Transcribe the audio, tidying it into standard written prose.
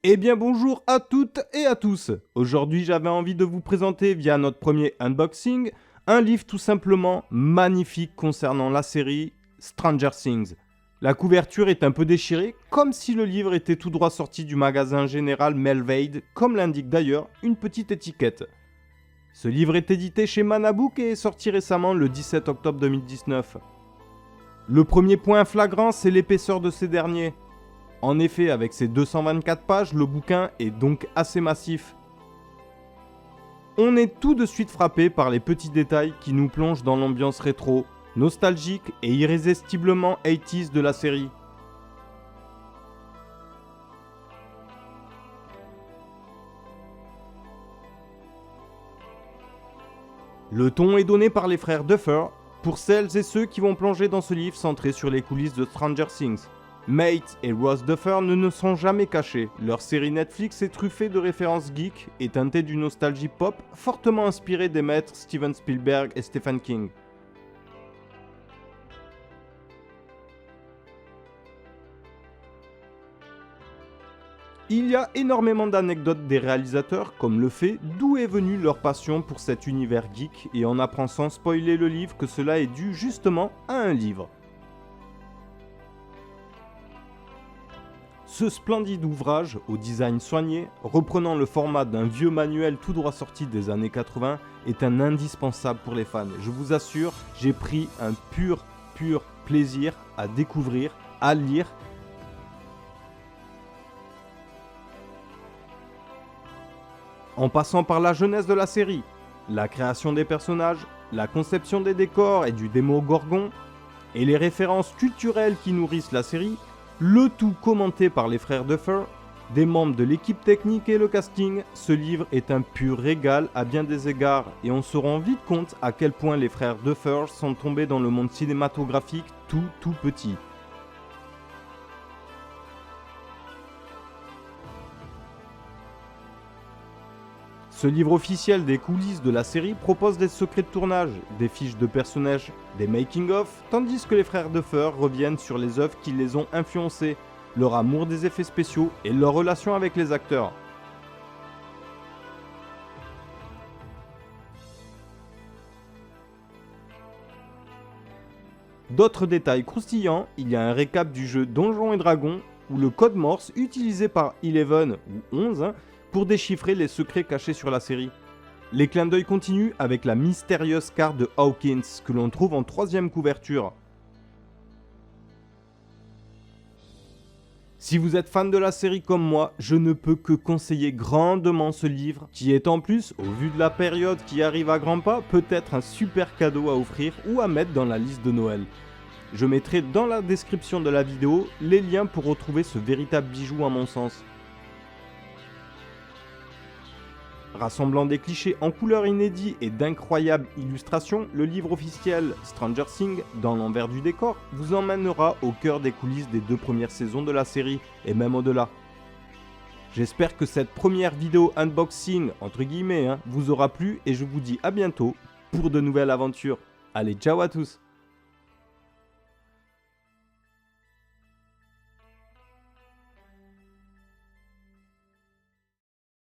Eh bien bonjour à toutes et à tous. Aujourd'hui j'avais envie de vous présenter via notre premier unboxing un livre tout simplement magnifique concernant la série Stranger Things. La couverture est un peu déchirée, comme si le livre était tout droit sorti du magasin général Melvade, comme l'indique d'ailleurs une petite étiquette. Ce livre est édité chez Manabook et est sorti récemment le 17 octobre 2019. Le premier point flagrant, c'est l'épaisseur de ces derniers. En effet, avec ses 224 pages, le bouquin est donc assez massif. On est tout de suite frappé par les petits détails qui nous plongent dans l'ambiance rétro, nostalgique et irrésistiblement 80s de la série. Le ton est donné par les frères Duffer, pour celles et ceux qui vont plonger dans ce livre centré sur les coulisses de Stranger Things. Mate et Ross Duffer ne sont jamais cachés. Leur série Netflix est truffée de références geeks et teintée d'une nostalgie pop fortement inspirée des maîtres Steven Spielberg et Stephen King. Il y a énormément d'anecdotes des réalisateurs, comme le fait d'où est venue leur passion pour cet univers geek, et on apprend sans spoiler le livre que cela est dû justement à un livre. Ce splendide ouvrage, au design soigné, reprenant le format d'un vieux manuel tout droit sorti des années 80, est un indispensable pour les fans. Je vous assure, j'ai pris un pur plaisir à découvrir, à lire. En passant par la jeunesse de la série, la création des personnages, la conception des décors et du Démogorgon, et les références culturelles qui nourrissent la série, le tout commenté par les frères Duffer, des membres de l'équipe technique et le casting, ce livre est un pur régal à bien des égards et on se rend vite compte à quel point les frères Duffer sont tombés dans le monde cinématographique tout petit. Ce livre officiel des coulisses de la série propose des secrets de tournage, des fiches de personnages, des making-of, tandis que les frères Duffer reviennent sur les œuvres qui les ont influencés, leur amour des effets spéciaux et leur relation avec les acteurs. D'autres détails croustillants, il y a un récap du jeu Donjons et Dragons, ou le code Morse utilisé par Eleven ou 11 pour déchiffrer les secrets cachés sur la série. Les clins d'œil continuent avec la mystérieuse carte de Hawkins que l'on trouve en troisième couverture. Si vous êtes fan de la série comme moi, je ne peux que conseiller grandement ce livre, qui est en plus, au vu de la période qui arrive à grands pas, peut-être un super cadeau à offrir ou à mettre dans la liste de Noël. Je mettrai dans la description de la vidéo les liens pour retrouver ce véritable bijou à mon sens. Rassemblant des clichés en couleurs inédits et d'incroyables illustrations, le livre officiel Stranger Things, dans l'envers du décor, vous emmènera au cœur des coulisses des 2 premières saisons de la série, et même au-delà. J'espère que cette première vidéo unboxing, entre guillemets, vous aura plu, et je vous dis à bientôt pour de nouvelles aventures. Allez, ciao à tous!